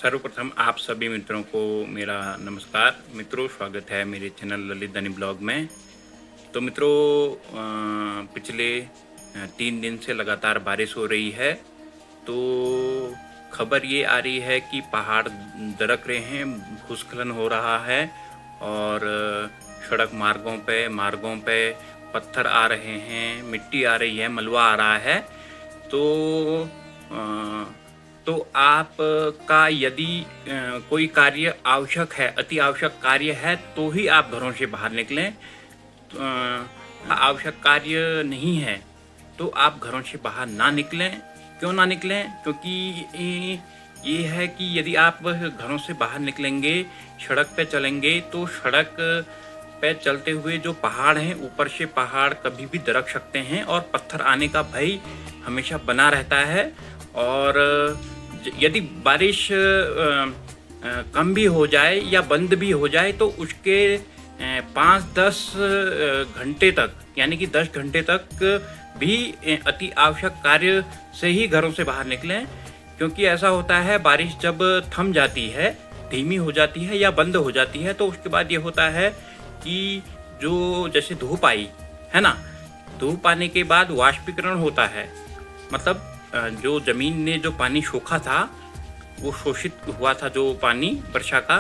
सर्वप्रथम आप सभी मित्रों को मेरा नमस्कार। मित्रों, स्वागत है मेरे चैनल ललित दानी ब्लॉग में। तो मित्रों, पिछले 3 दिन से लगातार बारिश हो रही है। तो खबर ये आ रही है कि पहाड़ दरक रहे हैं, भूस्खलन हो रहा है और सड़क मार्गों पे पत्थर आ रहे हैं, मिट्टी आ रही है, मलबा आ रहा है। तो आपका यदि कोई कार्य आवश्यक है, अति आवश्यक कार्य है, तो ही आप घरों से बाहर निकलें। आवश्यक कार्य नहीं है तो आप घरों से बाहर ना निकलें। क्यों ना निकलें? क्योंकि ये है कि यदि आप घरों से बाहर निकलेंगे, सड़क पे चलेंगे, तो सड़क पे चलते हुए जो पहाड़ हैं, ऊपर से पहाड़ कभी भी दरक सकते हैं और पत्थर आने का भय हमेशा बना रहता है। और यदि बारिश कम भी हो जाए या बंद भी हो जाए तो उसके 5-10 घंटे तक, यानी कि 10 घंटे तक भी अति आवश्यक कार्य से ही घरों से बाहर निकलें। क्योंकि ऐसा होता है, बारिश जब थम जाती है, धीमी हो जाती है या बंद हो जाती है, तो उसके बाद ये होता है कि जो जैसे धूप आई है ना, धूप आने के बाद वाष्पीकरण होता है। मतलब जो जमीन ने जो पानी सोखा था, वो शोषित हुआ था, जो पानी वर्षा का,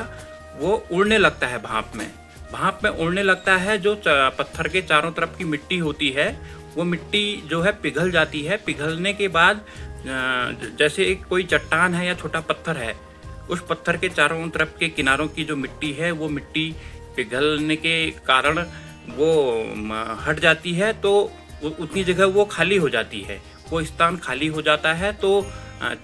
वो उड़ने लगता है भाप में उड़ने लगता है। जो पत्थर के चारों तरफ की मिट्टी होती है, वो मिट्टी जो है पिघल जाती है। पिघलने के बाद जैसे एक कोई चट्टान है या छोटा पत्थर है, उस पत्थर के चारों तरफ के किनारों की जो मिट्टी है, वो मिट्टी पिघलने के कारण वो हट जाती है। तो उतनी जगह वो खाली हो जाती है, वो स्थान खाली हो जाता है। तो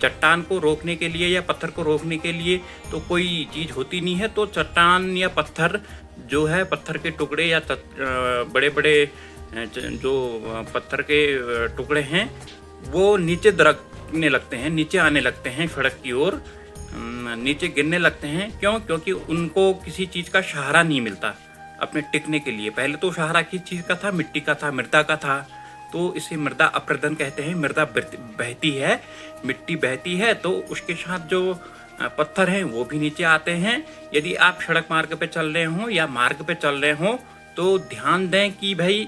चट्टान को रोकने के लिए या पत्थर को रोकने के लिए तो कोई चीज़ होती नहीं है। तो चट्टान या पत्थर जो है, पत्थर के टुकड़े या बड़े बड़े जो पत्थर के टुकड़े हैं, वो नीचे दरकने लगते हैं, नीचे आने लगते हैं, सड़क की ओर नीचे गिरने लगते हैं। क्यों? क्योंकि उनको किसी चीज़ का सहारा नहीं मिलता अपने टिकने के लिए। पहले तो सहारा किस चीज़ का था? मिट्टी का था, मृदा का था। तो इसे मृदा अपरदन कहते हैं। मृदा बहती है, मिट्टी बहती है, तो उसके साथ जो पत्थर हैं वो भी नीचे आते हैं। यदि आप सड़क मार्ग पे चल रहे हों या मार्ग पे चल रहे हों, तो ध्यान दें कि भाई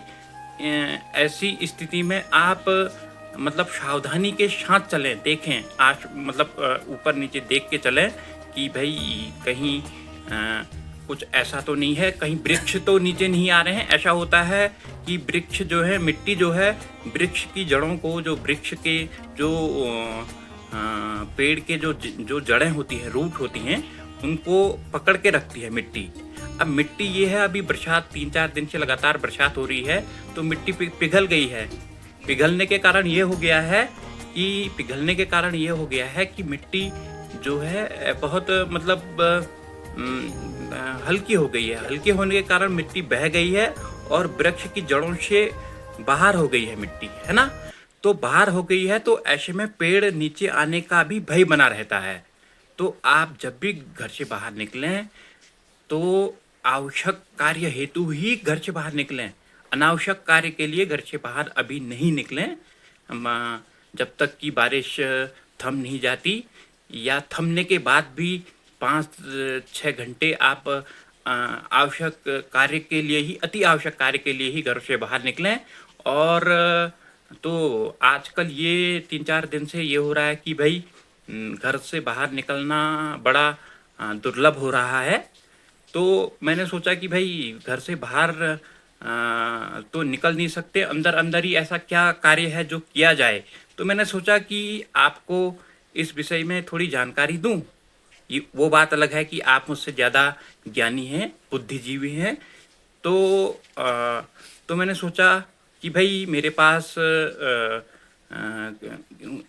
ऐसी स्थिति में आप मतलब सावधानी के साथ चलें। देखें, आज मतलब ऊपर नीचे देख के चलें कि भाई कहीं कुछ ऐसा तो नहीं है, कहीं वृक्ष तो नीचे नहीं आ रहे हैं। ऐसा होता है कि वृक्ष जो है, मिट्टी जो है, वृक्ष की जड़ों को, जो वृक्ष के जो पेड़ के जो जड़ें होती हैं, रूट होती हैं, उनको पकड़ के रखती है मिट्टी। अब मिट्टी ये है, अभी बरसात 3-4 दिन से लगातार बरसात हो रही है, तो मिट्टी पिघल गई है। पिघलने के कारण ये हो गया है कि मिट्टी जो है बहुत मतलब हल्की हो गई है। हल्की होने के कारण मिट्टी बह गई है और वृक्ष की जड़ों से बाहर हो गई है मिट्टी, है ना। तो बाहर हो गई है, तो ऐसे में पेड़ नीचे आने का भी भय बना रहता है। तो आप जब भी घर से बाहर निकलें, तो आवश्यक कार्य हेतु ही घर से बाहर निकलें। अनावश्यक कार्य के लिए घर से बाहर अभी नहीं निकलें, जब तक कि बारिश थम नहीं जाती, या थमने के बाद भी 5-6 घंटे आप आवश्यक कार्य के लिए ही, अति आवश्यक कार्य के लिए ही घर से बाहर निकलें। और तो आजकल ये 3-4 दिन से ये हो रहा है कि भाई घर से बाहर निकलना बड़ा दुर्लभ हो रहा है। तो मैंने सोचा कि भाई घर से बाहर तो निकल नहीं सकते, अंदर अंदर ही ऐसा क्या कार्य है जो किया जाए। तो मैंने सोचा कि आपको इस विषय में थोड़ी जानकारी दूं। ये वो बात अलग है कि आप मुझसे ज़्यादा ज्ञानी हैं, बुद्धिजीवी हैं। तो मैंने सोचा कि भाई मेरे पास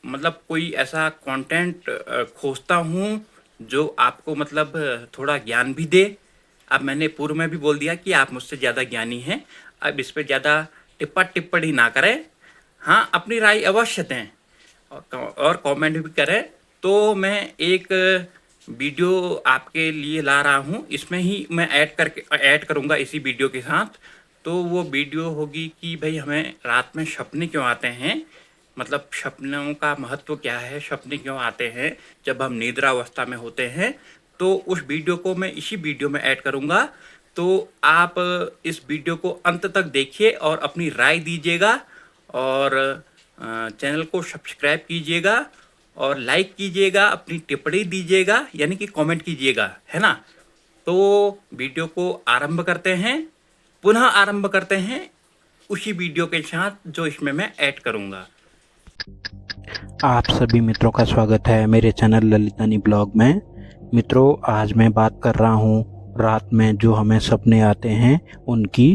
मतलब कोई ऐसा कंटेंट खोजता हूँ जो आपको मतलब थोड़ा ज्ञान भी दे। अब मैंने पूर्व में भी बोल दिया कि आप मुझसे ज़्यादा ज्ञानी हैं। अब इस पर ज़्यादा टिप्पणी ना करें। हाँ, अपनी राय अवश्य दें और कमेंट भी करें। तो मैं एक वीडियो आपके लिए ला रहा हूँ, इसमें ही मैं ऐड करूँगा इसी वीडियो के साथ। तो वो वीडियो होगी कि भाई हमें रात में सपने क्यों आते हैं, मतलब सपनों का महत्व क्या है, सपने क्यों आते हैं जब हम निद्रावस्था में होते हैं, तो उस वीडियो को मैं इसी वीडियो में ऐड करूँगा। तो आप इस वीडियो को अंत तक देखिए और अपनी राय दीजिएगा और चैनल को सब्सक्राइब कीजिएगा और लाइक कीजिएगा, अपनी टिप्पणी दीजिएगा, यानी कि कमेंट कीजिएगा, है ना। तो वीडियो को आरंभ करते हैं, पुनः आरंभ करते हैं उसी वीडियो के साथ जो इसमें मैं ऐड करूँगा। आप सभी मित्रों का स्वागत है मेरे चैनल ललितानी ब्लॉग में। मित्रों, आज मैं बात कर रहा हूँ रात में जो हमें सपने आते हैं उनकी।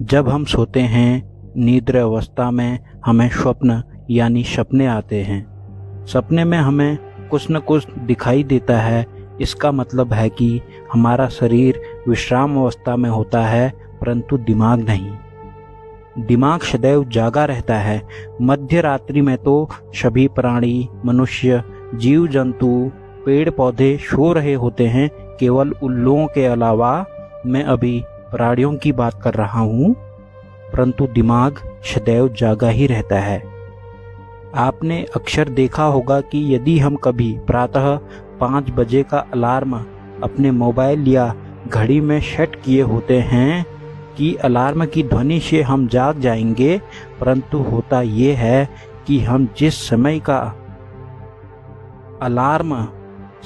जब हम सोते हैं निद्रा अवस्था में हमें स्वप्न यानी सपने आते हैं। सपने में हमें कुछ न कुछ दिखाई देता है। इसका मतलब है कि हमारा शरीर विश्राम अवस्था में होता है, परंतु दिमाग नहीं। दिमाग सदैव जागा रहता है। मध्य रात्रि में तो सभी प्राणी, मनुष्य, जीव जंतु, पेड़ पौधे सो रहे होते हैं, केवल उल्लुओं के अलावा। मैं अभी प्राणियों की बात कर रहा हूँ, परंतु दिमाग सदैव जागा ही रहता है। आपने अक्सर देखा होगा कि यदि हम कभी प्रातः 5 बजे का अलार्म अपने मोबाइल या घड़ी में सेट किए होते हैं कि अलार्म की ध्वनि से हम जाग जाएंगे, परंतु होता ये है कि हम जिस समय का अलार्म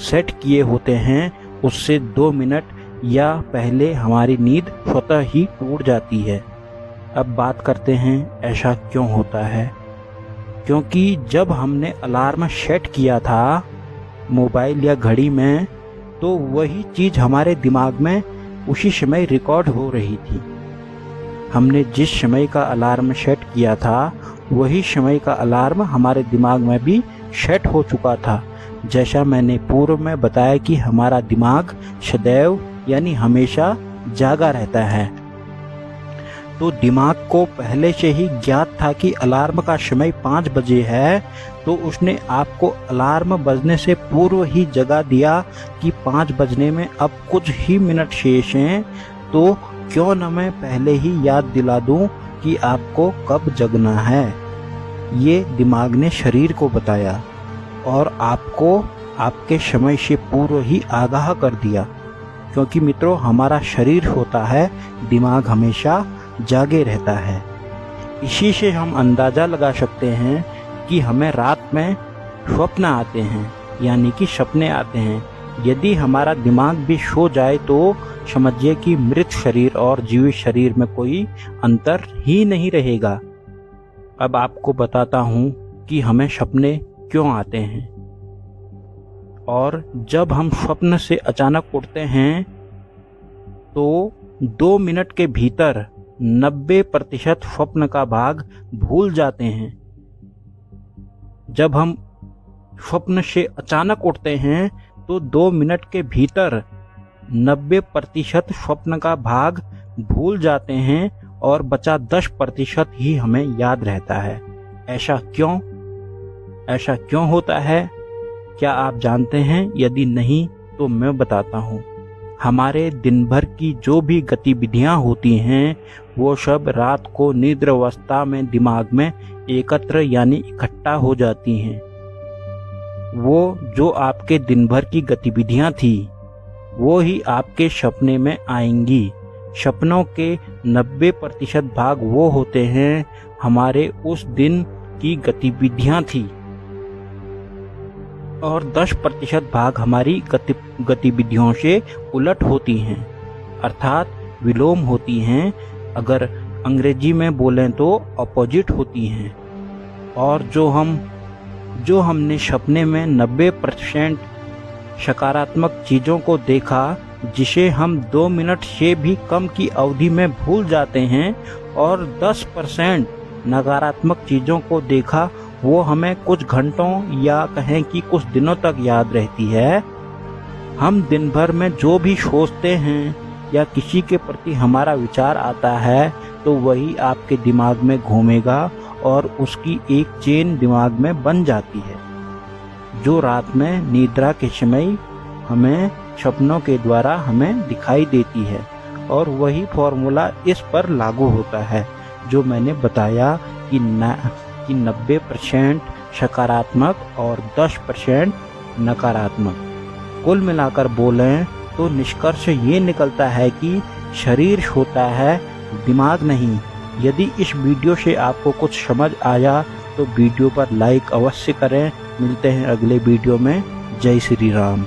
सेट किए होते हैं उससे 2 मिनट या पहले हमारी नींद स्वतः ही टूट जाती है। अब बात करते हैं ऐसा क्यों होता है। क्योंकि जब हमने अलार्म सेट किया था मोबाइल या घड़ी में, तो वही चीज़ हमारे दिमाग में उसी समय रिकॉर्ड हो रही थी। हमने जिस समय का अलार्म सेट किया था वही समय का अलार्म हमारे दिमाग में भी सेट हो चुका था। जैसा मैंने पूर्व में बताया कि हमारा दिमाग सदैव यानी हमेशा जागा रहता है। तो दिमाग को पहले से ही ज्ञात था कि अलार्म का समय 5 बजे है, तो उसने आपको अलार्म बजने से पूर्व ही जगा दिया कि 5 बजने में अब कुछ ही मिनट शेष हैं, तो क्यों न मैं पहले ही याद दिला दूं कि आपको कब जगना है। ये दिमाग ने शरीर को बताया और आपको आपके समय से पूर्व ही आगाह कर दिया। क्योंकि मित्रों, हमारा शरीर होता है, दिमाग हमेशा जागे रहता है। इसी से हम अंदाज़ा लगा सकते हैं कि हमें रात में स्वप्न आते हैं, यानी कि सपने आते हैं। यदि हमारा दिमाग भी सो जाए तो समझिए कि मृत शरीर और जीवित शरीर में कोई अंतर ही नहीं रहेगा। अब आपको बताता हूँ कि हमें सपने क्यों आते हैं। और जब हम स्वप्न से अचानक उठते हैं तो 2 मिनट के भीतर 90% स्वप्न का भाग भूल जाते हैं। जब हम स्वप्न से अचानक उठते हैं तो 2 मिनट के भीतर 90% स्वप्न का भाग भूल जाते हैं और बचा 10% ही हमें याद रहता है। ऐसा क्यों होता है? क्या आप जानते हैं? यदि नहीं तो मैं बताता हूँ। हमारे दिन भर की जो भी गतिविधियाँ होती हैं वो सब रात को निद्रा अवस्था में दिमाग में एकत्र यानी इकट्ठा हो जाती हैं। वो जो आपके दिन भर की गतिविधियाँ थी वो ही आपके सपने में आएंगी। सपनों के 90% भाग वो होते हैं हमारे उस दिन की गतिविधियाँ थी और 10% भाग हमारी गतिविधियों से उलट होती हैं, अर्थात विलोम होती हैं। अगर अंग्रेजी में बोलें तो अपोजिट होती हैं। और जो हमने सपने में 90% सकारात्मक चीज़ों को देखा, जिसे हम 2 मिनट से भी कम की अवधि में भूल जाते हैं, और 10% नकारात्मक चीज़ों को देखा, वो हमें कुछ घंटों या कहें कि कुछ दिनों तक याद रहती है। हम दिन भर में जो भी सोचते हैं या किसी के प्रति हमारा विचार आता है तो वही आपके दिमाग में घूमेगा और उसकी एक चेन दिमाग में बन जाती है, जो रात में निद्रा के समय हमें सपनों के द्वारा हमें दिखाई देती है। और वही फॉर्मूला इस पर लागू होता है जो मैंने बताया कि कि 90% सकारात्मक और 10% नकारात्मक। कुल मिलाकर बोलें तो निष्कर्ष ये निकलता है कि शरीर होता है, दिमाग नहीं। यदि इस वीडियो से आपको कुछ समझ आया तो वीडियो पर लाइक अवश्य करें। मिलते हैं अगले वीडियो में। जय श्री राम।